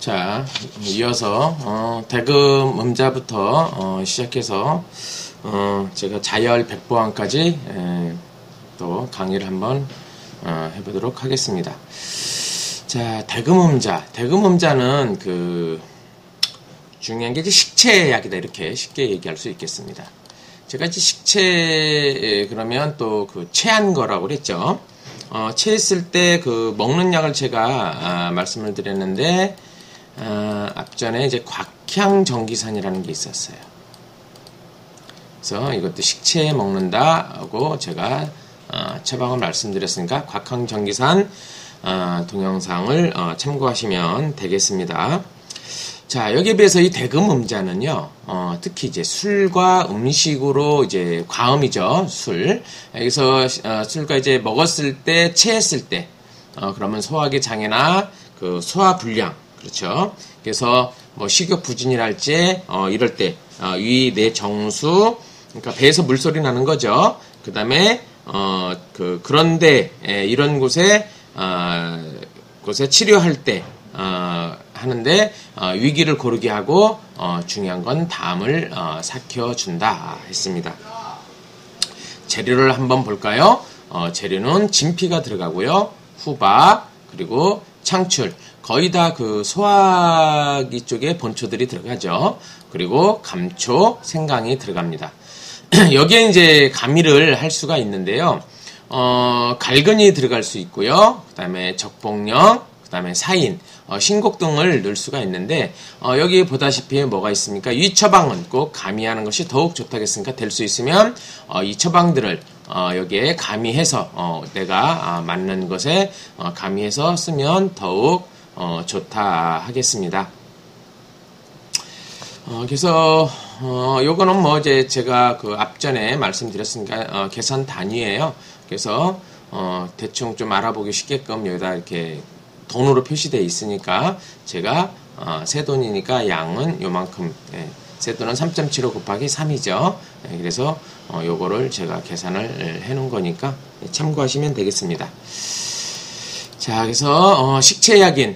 자, 이어서 대금 음자부터 시작해서 제가 자열 백보안까지 또 강의를 한번 해보도록 하겠습니다. 자, 대금 음자는 그 중요한 게 이제 식체약이다, 이렇게 쉽게 얘기할 수 있겠습니다. 제가 이제 식체 그러면 또 그 체한 거라고 그랬죠. 체했을 때 그 먹는 약을 제가 말씀을 드렸는데 앞전에 이제 곽향정기산이라는 게 있었어요. 그래서 이것도 식체에 먹는다고 제가 처방을 말씀드렸으니까 곽향정기산 동영상을 참고하시면 되겠습니다. 자, 여기에 비해서 이 대금 음자는요, 특히 이제 술과 음식으로 이제 과음이죠, 술. 여기서 술과 이제 먹었을 때, 체했을 때, 그러면 소화기 장애나 그 소화불량, 그렇죠. 그래서 뭐 식욕 부진이랄지, 이럴 때, 위, 내 정수, 그러니까 배에서 물소리 나는 거죠. 그 다음에, 그런데, 이런 곳에 치료할 때, 하는데 위기를 고르게 하고 중요한 건 담을 삭혀준다 했습니다. 재료를 한번 볼까요? 재료는 진피가 들어가고요, 후박, 그리고 창출, 거의 다 그 소화기 쪽에 본초들이 들어가죠. 그리고 감초, 생강이 들어갑니다. 여기에 이제 가미를 할 수가 있는데요. 갈근이 들어갈 수 있고요. 그 다음에 적복령, 그 다음에 사인, 신곡 등을 넣을 수가 있는데, 여기 보다시피 뭐가 있습니까? 이 처방은 꼭 가미하는 것이 더욱 좋다겠으니까 될 수 있으면, 이 처방들을, 여기에 가미해서, 내가 맞는 것에, 가미해서 쓰면 더욱, 좋다 하겠습니다. 그래서, 요거는 뭐 이제 제가 그 앞전에 말씀드렸으니까, 계산 단위예요. 그래서, 대충 좀 알아보기 쉽게끔 여기다 이렇게 돈으로 표시되어 있으니까 제가 세돈이니까 양은 요만큼, 세돈은 3.75 곱하기 3이죠. 그래서 요거를 제가 계산을 해 놓은 거니까 참고하시면 되겠습니다. 자, 그래서 식체약인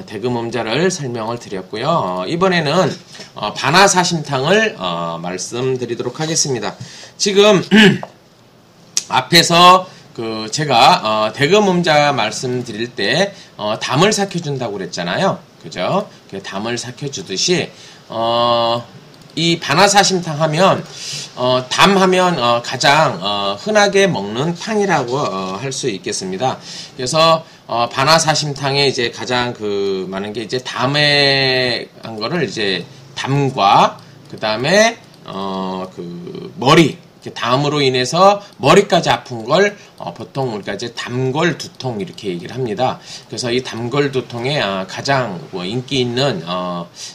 대금 음자를 설명을 드렸고요. 이번에는 반화사심탕을 말씀드리도록 하겠습니다. 지금 앞에서 제가 대금 음자 말씀드릴 때 담을 삭혀준다고 그랬잖아요. 그죠? 담을 삭혀주듯이 이 반화사심탕 하면 담 하면 가장 흔하게 먹는 탕이라고 할 수 있겠습니다. 그래서 반화사심탕에 이제 가장 많은 게 이제 담에 한 거를 이제 담과 그 다음에 머리, 담으로 인해서 머리까지 아픈 걸 보통 우리가 이제 담골 두통 이렇게 얘기를 합니다. 그래서 이 담골 두통에 가장 인기 있는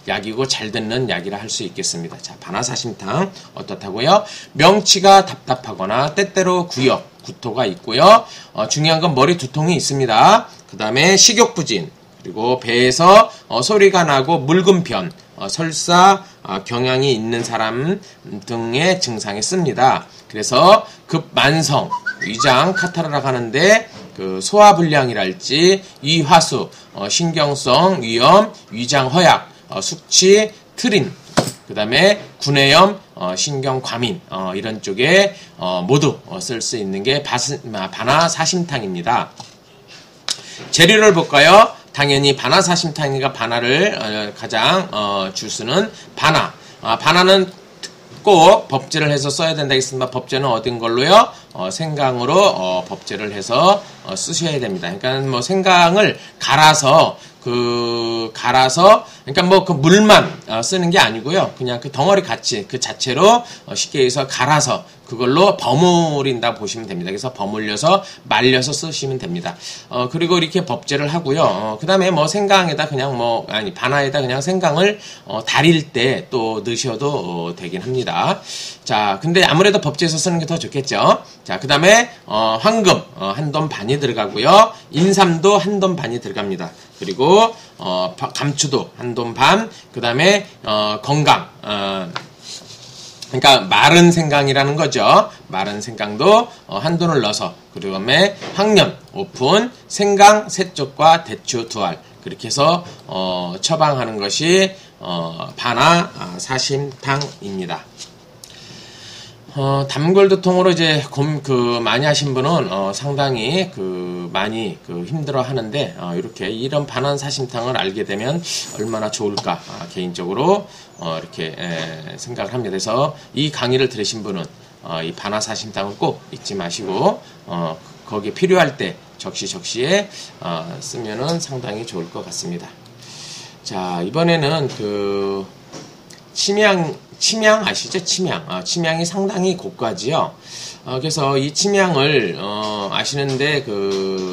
약이고 잘 듣는 약이라 할 수 있겠습니다. 자, 반화사심탕 어떻다고요? 명치가 답답하거나 때때로 구토가 있고요. 중요한 건 머리 두통이 있습니다. 그 다음에 식욕부진, 그리고 배에서 소리가 나고 묽은 변, 설사, 경향이 있는 사람 등의 증상이 씁니다. 그래서 급만성, 위장 카타라라고 하는데 소화불량이랄지 위화수, 신경성 위염, 위장 허약, 숙취, 트림, 그 다음에 구내염, 신경과민, 이런 쪽에 모두 쓸 수 있는 게 반화사심탕입니다. 재료를 볼까요? 당연히 반화사심탕이니까 반화를 가장 주스는 반화. 반화는 꼭 법제를 해서 써야 된다 했습니다. 법제는 어딘 걸로요? 생강으로 법제를 해서 쓰셔야 됩니다. 그러니까 뭐 생강을 갈아서 그러니까 뭐 그 물만 쓰는 게 아니고요. 그냥 그 덩어리 같이 그 자체로 쉽게 해서 갈아서 그걸로 버무린다 보시면 됩니다. 그래서 버물려서 말려서 쓰시면 됩니다. 그리고 이렇게 법제를 하고요. 그 다음에 뭐 생강에다 그냥 반화에다 그냥 생강을 달일 때 또 넣으셔도 되긴 합니다. 자, 근데 아무래도 법제에서 쓰는 게 더 좋겠죠. 자, 그 다음에 황금 한 돈 반이 들어가고요. 인삼도 한 돈 반이 들어갑니다. 그리고 감추도 한 돈 반, 그 다음에 건강, 그러니까 마른 생강이라는 거죠. 마른 생강도 한 돈을 넣어서 그다음에 황련, 오픈, 생강 3쪽과 대추 2알 그렇게 해서 처방하는 것이 반화 사심탕입니다. 담골두통으로 이제 많이 하신 분은 상당히 많이 힘들어 하는데 이렇게 이런 반환사심탕을 알게 되면 얼마나 좋을까 개인적으로 이렇게 생각을 합니다. 그래서 이 강의를 들으신 분은 이 반환사심탕을 꼭 잊지 마시고 거기에 필요할 때 적시에 쓰면은 상당히 좋을 것 같습니다. 자, 이번에는 침향 아시죠? 침향이 상당히 고가지요. 그래서 이 침향을 아시는데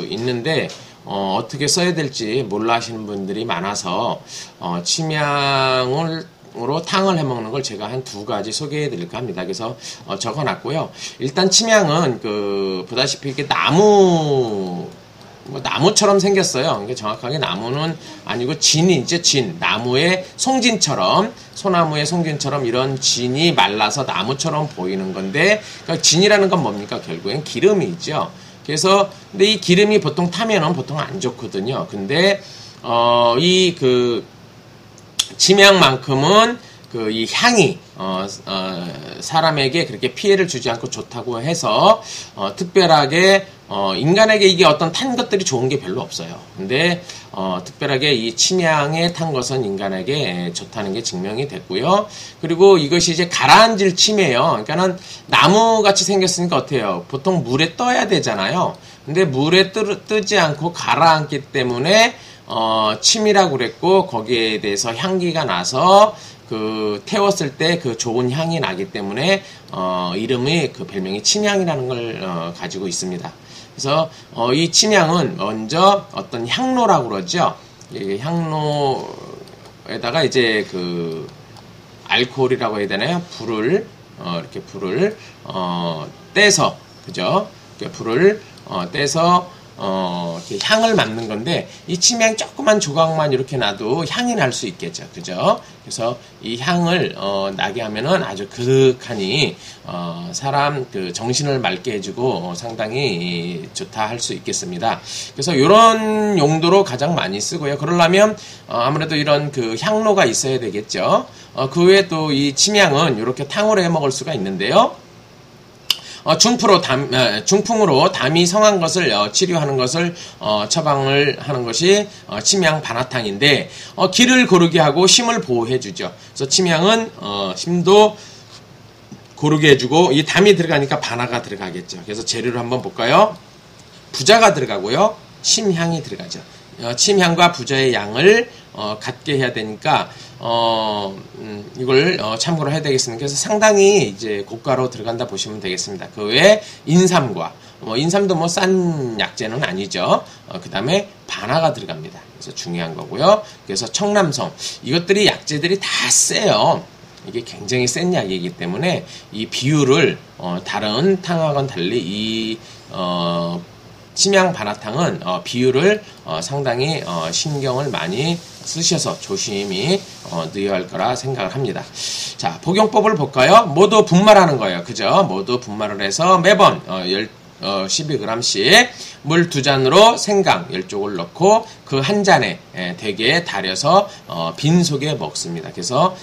있는데 어떻게 써야 될지 몰라 하시는 분들이 많아서 침향으로 탕을 해 먹는 걸 제가 한 2가지 소개해 드릴까 합니다. 그래서 적어놨고요. 일단 침향은 보다시피 이렇게 나무처럼 생겼어요. 그러니까 정확하게 나무는 아니고 진이죠, 진. 나무의 송진처럼, 소나무의 송진처럼 이런 진이 말라서 나무처럼 보이는 건데, 그러니까 진이라는 건 뭡니까? 결국엔 기름이죠. 그래서, 근데 이 기름이 보통 타면은 보통 안 좋거든요. 근데, 침향만큼은 이 향이, 사람에게 그렇게 피해를 주지 않고 좋다고 해서, 특별하게, 인간에게 이게 어떤 탄 것들이 좋은 게 별로 없어요. 근데, 특별하게 이 침향에 탄 것은 인간에게 좋다는 게 증명이 됐고요. 그리고 이것이 이제 가라앉을 침이에요. 그러니까는 나무같이 생겼으니까 어때요? 보통 물에 떠야 되잖아요. 근데 물에 뜨지 않고 가라앉기 때문에, 침이라고 그랬고, 거기에 대해서 향기가 나서, 태웠을 때 좋은 향이 나기 때문에, 이름이 별명이 침향이라는 걸, 가지고 있습니다. 그래서, 이 침향은 먼저 어떤 향로라고 그러죠. 이 향로에다가 이제 알코올이라고 해야 되나요? 이렇게 불을, 떼서, 그죠? 이렇게 불을, 떼서, 이렇게 향을 맡는 건데, 이 침향 조그만 조각만 이렇게 놔도 향이 날 수 있겠죠. 그죠? 그래서 이 향을, 나게 하면은 아주 그윽하니, 사람 정신을 맑게 해주고, 상당히 좋다 할 수 있겠습니다. 그래서 이런 용도로 가장 많이 쓰고요. 그러려면, 아무래도 이런 향로가 있어야 되겠죠. 그 외에 또 이 침향은 이렇게 탕으로 해 먹을 수가 있는데요. 중풍으로 담이 성한 것을 치료하는 것을 처방을 하는 것이 침향 반화탕인데 기를 고르게 하고 심을 보호해 주죠. 그래서 침향은 심도 고르게 해주고 이 담이 들어가니까 반화가 들어가겠죠. 그래서 재료를 한번 볼까요? 부자가 들어가고요. 침향이 들어가죠. 침향과 부자의 양을 같게 해야 되니까 이걸 참고로 해야 되겠습니다. 그래서 상당히 이제 고가로 들어간다 보시면 되겠습니다. 그 외에 인삼과 인삼도 싼 약재는 아니죠. 그 다음에 반화가 들어갑니다. 그래서 중요한 거고요. 그래서 청남성 이것들이 약재들이 다 세요. 이게 굉장히 센 약이기 때문에 이 비율을 다른 탕하고는 달리 이 침향 반화탕은 비율을 상당히 신경을 많이 쓰셔서 조심히 넣어야 할 거라 생각을 합니다. 자, 복용법을 볼까요? 모두 분말하는 거예요. 그죠? 모두 분말을 해서 매번 12g씩 물 2잔으로 생강 10쪽을 넣고 그 한 잔에 대게 달여서 빈속에 먹습니다. 그래서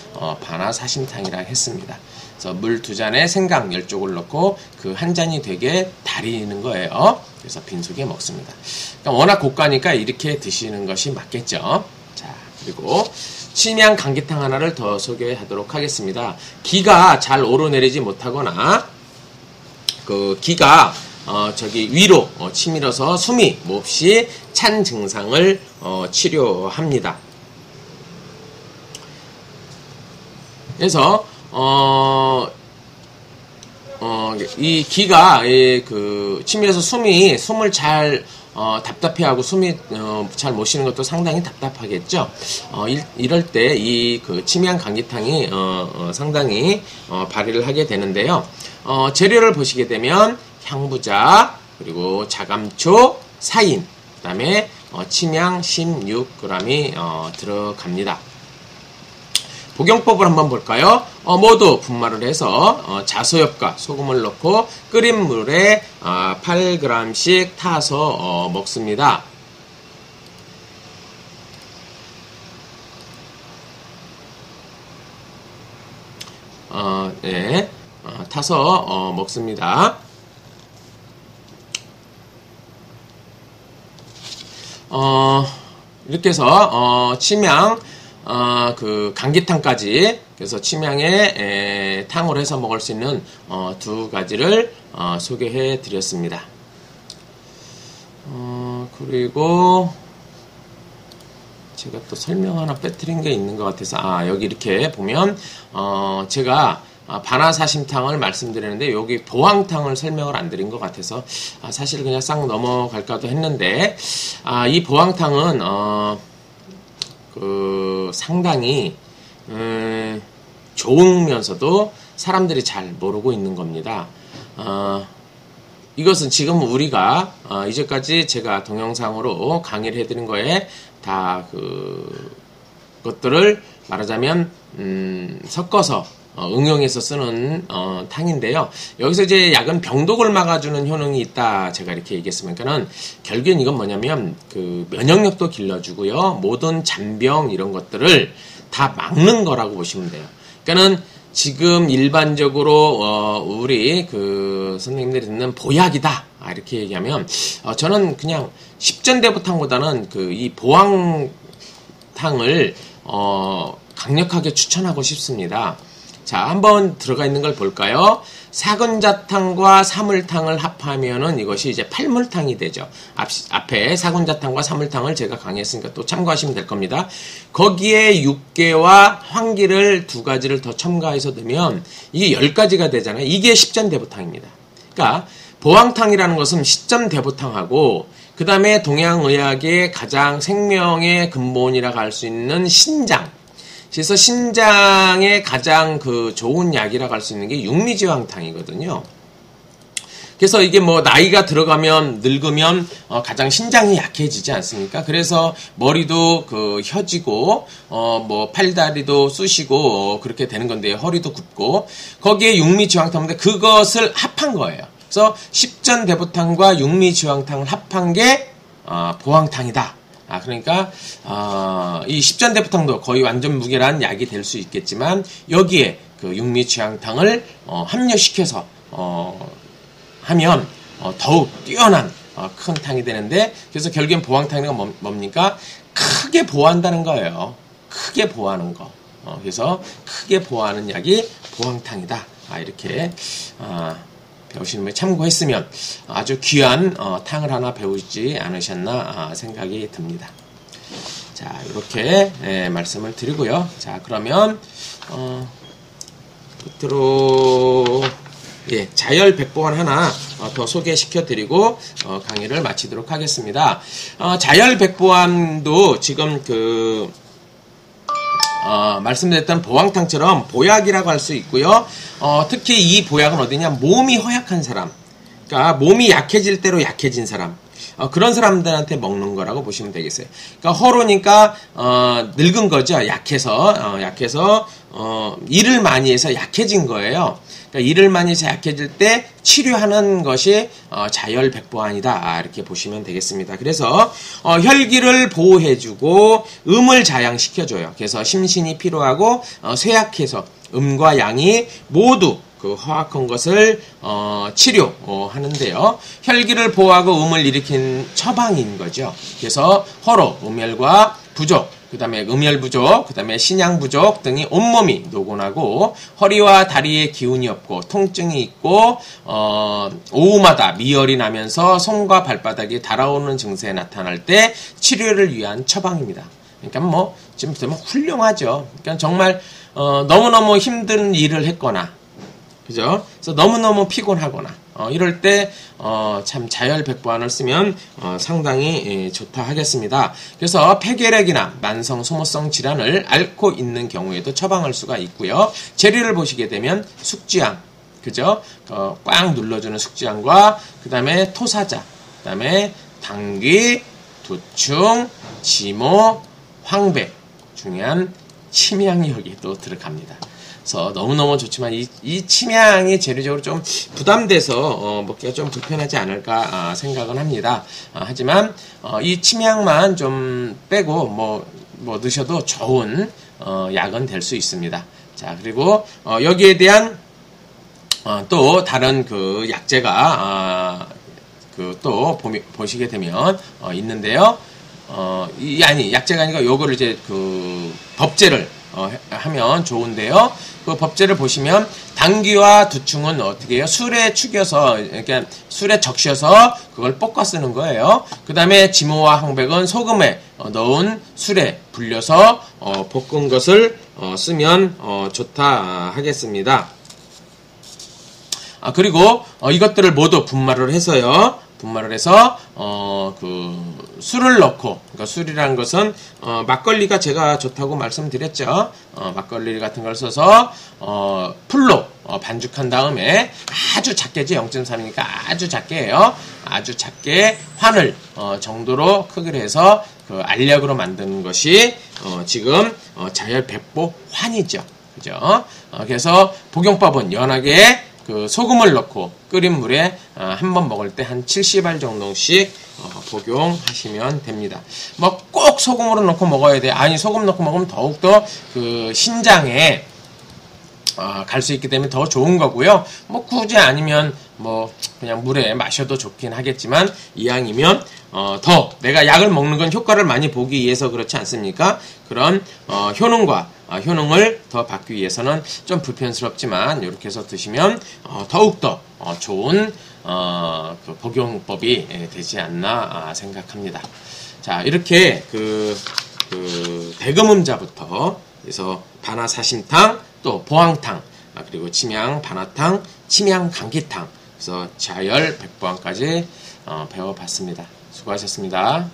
반화사심탕이라 했습니다. 그래서 물 2잔에 생강 10쪽을 넣고 그 한 잔이 되게 달이는 거예요. 그래서 빈속에 먹습니다. 그러니까 워낙 고가니까 이렇게 드시는 것이 맞겠죠. 자, 그리고 침향 감기탕 하나를 더 소개하도록 하겠습니다. 기가 잘 오르내리지 못하거나 기가 위로 치밀어서 숨이 몹시 찬 증상을 치료합니다. 그래서 이 기가 치밀어서 숨을 잘 답답해하고 숨이 잘 못 쉬는 것도 상당히 답답하겠죠. 이럴 때 이 침향 감기탕이 상당히 발휘를 하게 되는데요. 재료를 보시게 되면 향부자 그리고 자감초, 사인, 그 다음에 침향 16g이 들어갑니다. 복용법을 한번 볼까요? 모두 분말을 해서 자소엽과 소금을 넣고 끓인 물에 8g씩 타서 먹습니다. 네, 타서 먹습니다. 이렇게 해서 침향 그 감기탕까지, 그래서 침향에 탕으로 해서 먹을 수 있는 두 가지를 소개해 드렸습니다. 그리고 제가 또 설명 하나 빼뜨린 게 있는 것 같아서, 여기 이렇게 보면 제가 반화사심탕을 말씀드렸는데 여기 보황탕을 설명을 안 드린 것 같아서 사실 그냥 싹 넘어갈까도 했는데, 이 보황탕은 그 상당히 좋으면서도 사람들이 잘 모르고 있는 겁니다. 이것은 지금 우리가 이제까지 제가 동영상으로 강의를 해드린 거에 다 것들을 말하자면 섞어서 응용해서 쓰는 탕인데요. 여기서 이제 약은 병독을 막아주는 효능이 있다, 제가 이렇게 얘기했으니까는 결국엔 이건 뭐냐면 그 면역력도 길러주고요, 모든 잔병 이런 것들을 다 막는 거라고 보시면 돼요. 그러니까는 지금 일반적으로 우리 그 선생님들이 듣는 보약이다 이렇게 얘기하면 저는 그냥 십전대보탕보다는 그 이 보황탕을 강력하게 추천하고 싶습니다. 자, 한번 들어가 있는 걸 볼까요? 사근자탕과 사물탕을 합하면은 이것이 이제 팔물탕이 되죠. 앞에 사근자탕과 사물탕을 제가 강의했으니까 또 참고하시면 될 겁니다. 거기에 육개와 황기를 두 가지를 더 첨가해서 넣으면 이게 10가지가 되잖아요. 이게 십전대보탕입니다. 그러니까 보황탕이라는 것은 십전대보탕하고 그 다음에 동양의학의 가장 생명의 근본이라고 할 수 있는 신장, 그래서 신장에 가장 그 좋은 약이라고 할 수 있는 게 육미지황탕이거든요. 그래서 이게 뭐 나이가 들어가면 늙으면 가장 신장이 약해지지 않습니까? 그래서 머리도 그 혀지고 뭐 팔다리도 쑤시고 그렇게 되는 건데요. 허리도 굽고 거기에 육미지황탕인데 그것을 합한 거예요. 그래서 십전대보탕과 육미지황탕을 합한 게 보황탕이다. 그러니까 이 십전대보탕도 거의 완전 무결한 약이 될 수 있겠지만 여기에 그 육미지황탕을 합류시켜서 하면 더욱 뛰어난 큰 탕이 되는데, 그래서 결국엔 보황탕이가 뭡니까? 크게 보호한다는 거예요. 크게 보호하는 거. 그래서 크게 보호하는 약이 보황탕이다. 이렇게 배우시는 분이 참고했으면 아주 귀한 탕을 하나 배우지 않으셨나 생각이 듭니다. 자, 이렇게 말씀을 드리고요. 자, 그러면 끝으로 자열백보안 하나 더 소개시켜 드리고 강의를 마치도록 하겠습니다. 자열백보안도 지금 말씀드렸던 보황탕처럼 보약이라고 할 수 있고요. 특히 이 보약은 어디냐? 몸이 허약한 사람, 그러니까 몸이 약해질 대로 약해진 사람, 그런 사람들한테 먹는 거라고 보시면 되겠어요. 그러니까 허로니까 늙은 거죠. 약해서 일을 많이 해서 약해진 거예요. 그러니까 일을 많이 해서 약해질 때 치료하는 것이 자열백보안이다, 이렇게 보시면 되겠습니다. 그래서 혈기를 보호해주고 음을 자양시켜줘요. 그래서 심신이 피로하고 쇠약해서 음과 양이 모두 그 허약한 것을 치료하는데요. 혈기를 보호하고 음을 일으킨 처방인 거죠. 그래서 허로, 음혈과 부족, 그 다음에 음혈부족, 그 다음에 신양부족 등이 온몸이 노곤하고 허리와 다리에 기운이 없고 통증이 있고 오후마다 미열이 나면서 손과 발바닥이 달아오는 증세에 나타날 때 치료를 위한 처방입니다. 그러니까 뭐 지금 보면 훌륭하죠. 그러니까 정말 너무너무 힘든 일을 했거나, 그죠? 그래서 너무너무 피곤하거나 이럴 때 참 자열백보안을 쓰면 상당히 좋다 하겠습니다. 그래서 폐결핵이나 만성 소모성 질환을 앓고 있는 경우에도 처방할 수가 있고요. 재료를 보시게 되면 숙지향, 그죠? 꽉 눌러주는 숙지향과 그 다음에 토사자, 그 다음에 당귀, 두충, 지모, 황백, 중요한 침향이 여기 또 들어갑니다. 그래서 너무너무 좋지만 이 침향이 재료적으로 좀 부담돼서 먹기가 좀 불편하지 않을까 생각은 합니다. 하지만 이 침향만 좀 빼고 뭐 넣으셔도 좋은 약은 될 수 있습니다. 자, 그리고 여기에 대한 또 다른 그 약재가 또 보시게 되면 있는데요. 아니 약재가 아니라 요거를 이제 그 법제를 하면 좋은데요. 그 법제를 보시면 당귀와 두충은 어떻게 해요? 술에 축여서, 그러니까 술에 적셔서 그걸 볶아 쓰는 거예요. 그 다음에 지모와 황백은 소금에 넣은 술에 불려서 볶은 것을 쓰면 좋다 하겠습니다. 그리고 이것들을 모두 분말을 해서요. 분말을 해서 그 술을 넣고, 그러니까 술이라는 것은 막걸리가 제가 좋다고 말씀드렸죠. 막걸리 같은 걸 써서 풀로 반죽한 다음에 아주 작게지 0.3이니까 아주 작게 해요. 아주 작게 환을 정도로 크기로 해서 그 알약으로 만드는 것이 지금 자열 백보 환이죠. 그죠? 그래서 복용법은 연하게 그 소금을 넣고 끓인 물에 한 번 먹을 때 한 70알 정도씩 복용하시면 됩니다. 뭐 꼭 소금으로 넣고 먹어야 돼. 아니 소금 넣고 먹으면 더욱더 그 신장에 갈 수 있기 때문에 더 좋은 거고요. 뭐 굳이 아니면 뭐 그냥 물에 마셔도 좋긴 하겠지만 이왕이면 더 내가 약을 먹는 건 효과를 많이 보기 위해서 그렇지 않습니까? 그런 효능을 더 받기 위해서는 좀 불편스럽지만 이렇게 해서 드시면 더욱더 좋은 그 복용법이 되지 않나 생각합니다. 자, 이렇게 그 대금음자부터 그래서 반화사심탕, 또 보항탕, 그리고 침향 반화탕, 침향 감기탕, 그래서 자열 백보항까지 배워봤습니다. 수고하셨습니다.